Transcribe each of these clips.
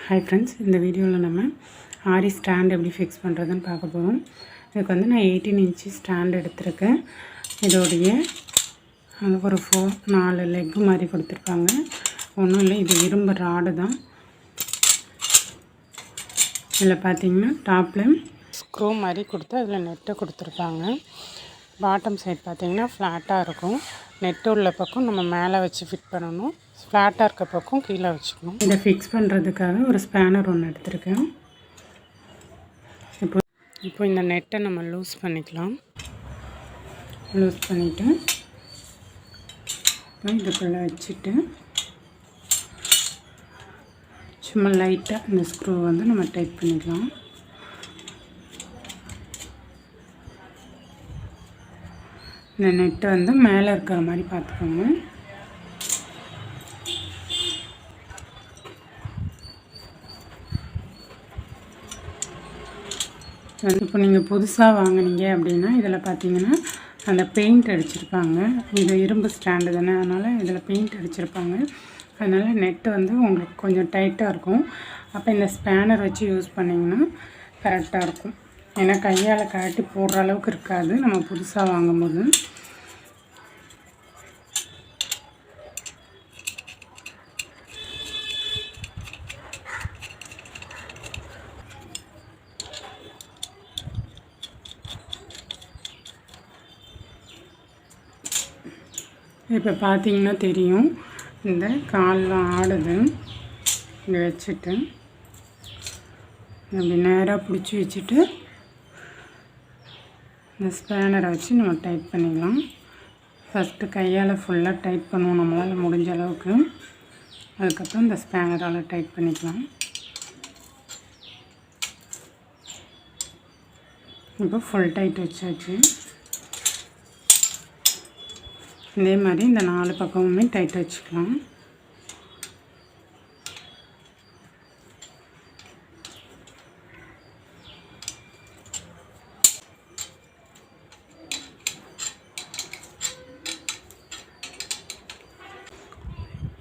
Hi friends, இந்த வீடியோவில் நம்ம ஆரி ஸ்டாண்ட் எப்படி ஃபிக்ஸ் பண்ணுறதுன்னு பார்க்க போகிறோம். இதுக்கு வந்து நான் 18 இன்ச்சு ஸ்டாண்ட் எடுத்திருக்கேன். இதோடைய ஒரு 4 லெக் மாதிரி கொடுத்துருக்காங்க. ஒன்றும் இல்லை, இது இரும்பு ராடு தான். இதில் பார்த்தீங்கன்னா டாப்பில் ஸ்க்ரூ மாதிரி கொடுத்து அதில் நெட்டை கொடுத்துருக்காங்க. பாட்டம் சைட் பார்த்திங்கன்னா ஃப்ளாட்டாக இருக்கும். நெட்டு உள்ள பக்கம் நம்ம மேலே வச்சு ஃபிட் பண்ணணும், ஃப்ளாட்டாக இருக்க பக்கம் கீழே வச்சுக்கணும். இதை ஃபிக்ஸ் பண்ணுறதுக்காக ஒரு ஸ்பேனர் ஒன்று எடுத்திருக்கேன். இப்போ இந்த நெட்டை நம்ம லூஸ் பண்ணிக்கலாம். லூஸ் பண்ணிவிட்டு இதுக்குள்ளே வச்சுட்டு சும்மா லைட்டாக இந்த ஸ்க்ரூ வந்து நம்ம டைட் பண்ணிக்கலாம். இந்த நெட்டு வந்து மேலே இருக்கிற மாதிரி பார்த்துக்கோங்க. இப்போ நீங்கள் புதுசாக வாங்கினீங்க அப்படின்னா இதில் பார்த்தீங்கன்னா அந்த பெயிண்ட் அடிச்சிருப்பாங்க. இது இரும்பு ஸ்டாண்டு தானே, அதனால் இதில் பெயிண்ட் அடிச்சிருப்பாங்க. அதனால் நெட்டு வந்து உங்களுக்கு கொஞ்சம் டைட்டாக இருக்கும். அப்போ இந்த ஸ்பேனர் வச்சு யூஸ் பண்ணிங்கன்னா கரெக்டாக இருக்கும். ஏன்னா கையால் கழட்டி போடுற அளவுக்கு இருக்காது நம்ம புதுசாக வாங்கும்போது. இப்போ பார்த்தீங்கன்னா தெரியும், இந்த கால்லாம் ஆடுது. இங்கே வச்சுட்டு அப்படி நேராக பிடிச்சி வச்சுட்டு இந்த ஸ்பேனரை வச்சு நம்ம டைட் பண்ணிக்கலாம். ஃபஸ்ட்டு கையால் ஃபுல்லாக டைட் பண்ணுவோம் நம்மளால் முடிஞ்ச அளவுக்கு. அதுக்கப்புறம் இந்த ஸ்பேனரால் டைட் பண்ணிக்கலாம். இப்போ ஃபுல் டைட் வச்சாச்சு. இதே மாதிரி இந்த 4 பக்கமுமே டைட் வச்சுக்கலாம்.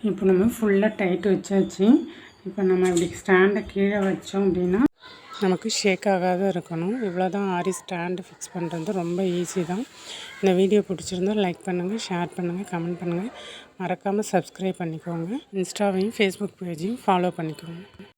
இப்போ நம்ம ஃபுல்லாக டைட் வச்சாச்சு. இப்போ நம்ம இப்படி ஸ்டாண்டை கீழே வச்சோம் அப்படின்னா நமக்கு ஷேக் ஆகாத இருக்கணும். இவ்வளோ தான் ஆரி ஸ்டாண்டு ஃபிக்ஸ் பண்ணுறது, ரொம்ப ஈஸி தான். இந்த வீடியோ பிடிச்சிருந்தால் லைக் பண்ணுங்கள், ஷேர் பண்ணுங்கள், கமெண்ட் பண்ணுங்கள். மறக்காமல் சப்ஸ்கிரைப் பண்ணிக்கோங்க. இன்ஸ்டாவையும் ஃபேஸ்புக் பேஜையும் ஃபாலோ பண்ணிக்கோங்க.